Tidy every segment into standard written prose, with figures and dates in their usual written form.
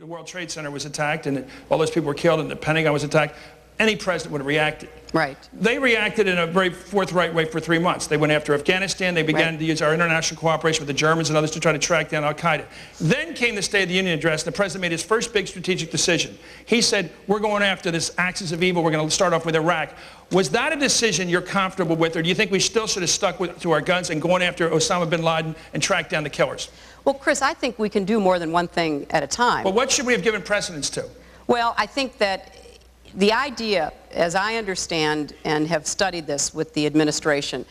the World Trade Center was attacked and all those people were killed and the Pentagon was attacked, any president would have reacted. Right. They reacted in a very forthright way for 3 months. They went after Afghanistan. They began to use our international cooperation with the Germans and others to try to track down al-Qaeda. Then came the State of the Union address, and the president made his first big strategic decision. He said, we're going after this axis of evil. We're going to start off with Iraq. Was that a decision you're comfortable with, or do you think we still should have stuck to our guns and going after Osama bin Laden and tracked down the killers? Well, Chris, I think we can do more than one thing at a time. But what should we have given precedence to? Well, I think that the idea, as I understand and have studied this with the administration,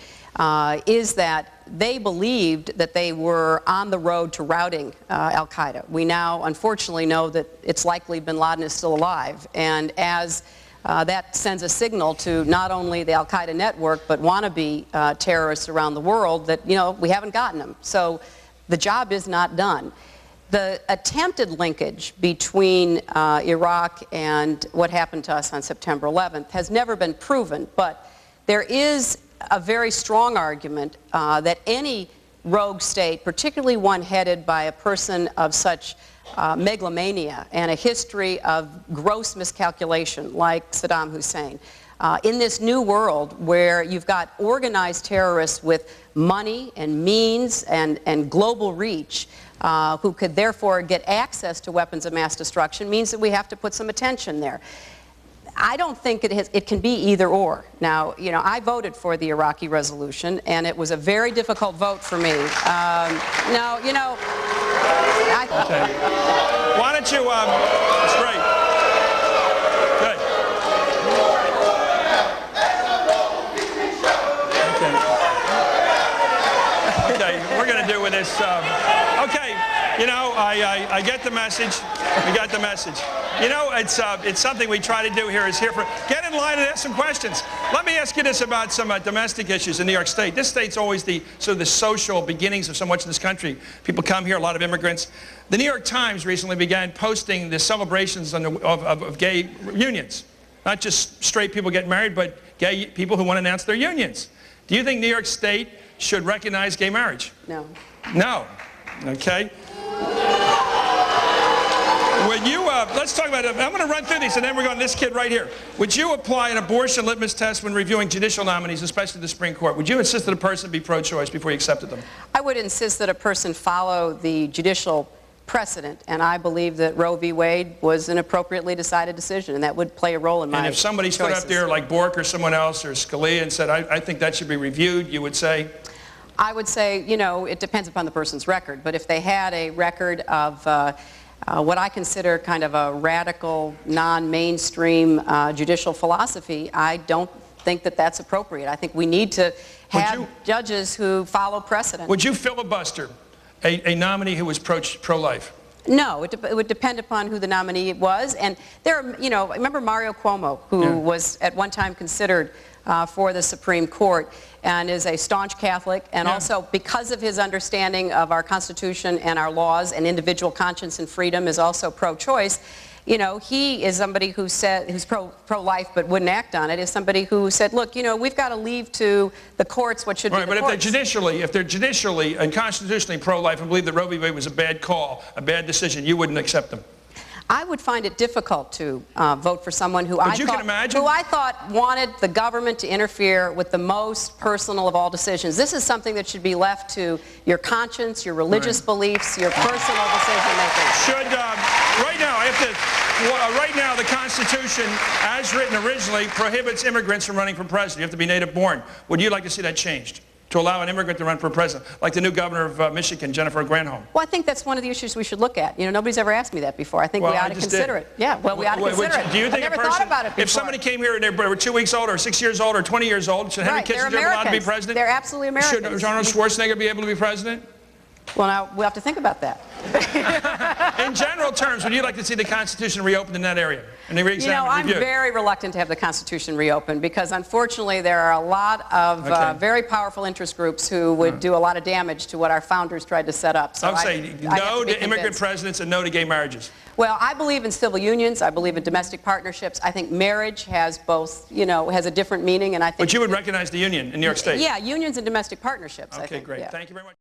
is that they believed that they were on the road to routing al-Qaeda. We now, unfortunately, know that it's likely bin Laden is still alive. And as that sends a signal to not only the al-Qaeda network, but wannabe terrorists around the world that, you know, we haven't gotten them. So the job is not done. The attempted linkage between Iraq and what happened to us on September 11th has never been proven, but there is a very strong argument that any rogue state, particularly one headed by a person of such megalomania and a history of gross miscalculation like Saddam Hussein, in this new world where you've got organized terrorists with money and means and global reach, who could therefore get access to weapons of mass destruction, means that we have to put some attention there. I don't think it can be either or. Now, you know, I voted for the Iraqi resolution, and it was a very difficult vote for me. Now, you know, okay. Why don't you, it's great. Good. Okay, we're going to do with this, okay, you know, I get the message. We got the message. You know, it's something we try to do here is here for, get in line and ask some questions. Let me ask you this about some domestic issues in New York State. This state's always the sort of the social beginnings of so much of this country. People come here, a lot of immigrants. The New York Times recently began posting the celebrations of gay unions. Not just straight people getting married, but gay people who want to announce their unions. Do you think New York State should recognize gay marriage? No. No. Okay. Would you, let's talk about it. I'm going to run through these and then we're going to this kid right here. Would you apply an abortion litmus test when reviewing judicial nominees, especially the Supreme Court? Would you insist that a person be pro-choice before you accepted them? I would insist that a person follow the judicial precedent, and I believe that Roe v. Wade was an appropriately decided decision, and that would play a role in my choices. And if somebody stood up there like Bork or someone else or Scalia and said, I think that should be reviewed, you would say? I would say, you know, it depends upon the person's record, but if they had a record of what I consider kind of a radical, non-mainstream judicial philosophy, I don't think that that's appropriate. I think we need to have judges who follow precedent. Would you filibuster a nominee who was pro-life? No, it would depend upon who the nominee was. And there are, you know, remember Mario Cuomo, who was at one time considered for the Supreme Court and is a staunch Catholic, and also because of his understanding of our Constitution and our laws and individual conscience and freedom is also pro-choice. You know, he is somebody who said, who's pro-life but wouldn't act on it, is somebody who said, look, you know, we've got to leave to the courts what should be the courts. But if they're judicially and constitutionally pro-life and believe that Roe v. Wade was a bad call, a bad decision, you wouldn't accept them? I would find it difficult to vote for someone who I thought wanted the government to interfere with the most personal of all decisions. This is something that should be left to your conscience, your religious beliefs, your personal decision making. Right now, the Constitution, as written originally, prohibits immigrants from running for president. You have to be native born. Would you like to see that changed? To allow an immigrant to run for president, like the new governor of Michigan, Jennifer Granholm? Well, I think that's one of the issues we should look at. You know, nobody's ever asked me that before. I think we ought to consider it. Yeah, well, we ought to consider it. Do you think I've never thought about it before. If somebody came here and they were 2 weeks old or 6 years old or 20 years old, should Henry Kissinger be allowed to be president? They're absolutely Americans. Should Arnold Schwarzenegger be able to be president? Well, now, we'll have to think about that. In general terms, would you like to see the Constitution reopened in that area? And you know, I'm very reluctant to have the Constitution reopened because, unfortunately, there are a lot of very powerful interest groups who would do a lot of damage to what our founders tried to set up. So I'm saying no to immigrant presidents and no to gay marriages. Well, I believe in civil unions. I believe in domestic partnerships. I think marriage has both, you know, has a different meaning, and I think. But you would recognize the union in New York State? Yeah, unions and domestic partnerships. Okay, I think. great. Thank you very much.